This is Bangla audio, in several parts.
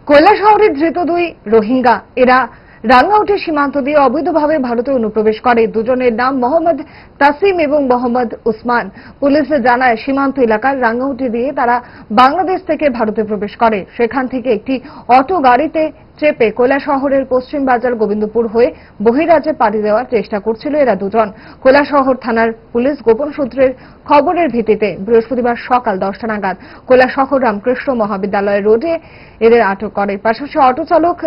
কৈলাসহরে ধৃত দুই রোহিঙ্গা এরা রাঙ্গাউটি সীমান্ত দিয়ে অবৈধভাবে ভারতে অনুপ্রবেশ করে। দুজনের নাম মোহাম্মদ তাসিম এবং মোহাম্মদ উসমান। পুলিশ জানায় সীমান্ত এলাকার রাঙ্গাউটি দিয়ে তারা বাংলাদেশ থেকে ভারতে প্রবেশ করে। সেখান থেকে একটি অটো গাড়িতে চেপে কৈলাসহরের পশ্চিম বাজার গোবিন্দপুর হয়ে বহিরাজ্যে পাড়ি দেওয়ার চেষ্টা করছিল এরা দুজন। কৈলাসহর থানার পুলিশ গোপন সূত্রের খবরের ভিত্তিতে বৃহস্পতিবার সকাল 10টা নাগাদ কৈলাসহর রামকৃষ্ণ মহাবিদ্যালয় রোডে এদের আটক করে। পাশাপাশি অটো চালক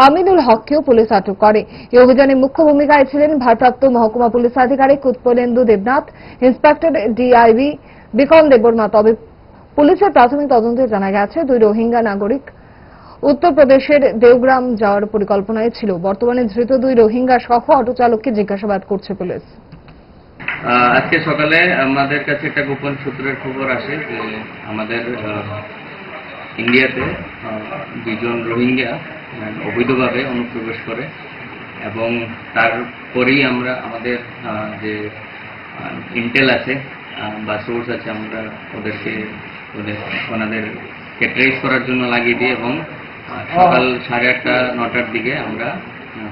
আমিনুল হককেও পুলিশ আটক করে। এই অভিযানে মুখ্য ভূমিকায় ছিলেন ভারপ্রাপ্ত মহকুমা পুলিশ আধিকারিক উৎপলেন্দু দেবনাথ, ইন্সপেক্টর ডিআইবি বিকল দেববর্মা। তবে পুলিশের প্রাথমিক তদন্তে জানা গেছে দুই রোহিঙ্গা নাগরিক উত্তরপ্রদেশের দেওগ্রাম যাওয়ার পরিকল্পনায় ছিল। বর্তমানে ধৃত দুই রোহিঙ্গা সহ অটো চালককে জিজ্ঞাসাবাদ করছে পুলিশ। আজকে সকালে আমাদের কাছে একটা গোপন সূত্রের খবর আসে যে আমাদের ইন্ডিয়াতে দুইজন রোহিঙ্গা অবৈধভাবে অনুপ্রবেশ করে এবং তারপরেই আমরা আমাদের যে ইন্টেল আছে বা সোর্স আছে আমরা ওনাদেরকে ট্রেস করার জন্য লাগিয়ে দিই এবং সকাল 8:30-9টার দিকে আমরা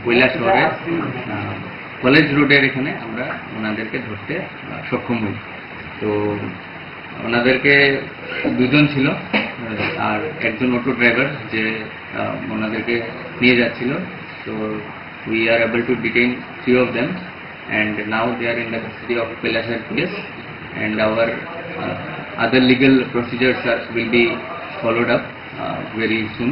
কৈলাসহরে কলেজ রোডের এখানে আমরা ওনাদেরকে ধরতে সক্ষম হই। তো ওনাদেরকে দুজন ছিল আর একজন অটো ড্রাইভার যে ওনাদেরকে নিয়ে যাচ্ছিল। তো we are able to detain 3 of them and now they are in the custody of Kailasahar police and our other legal procedures will be followed up very soon.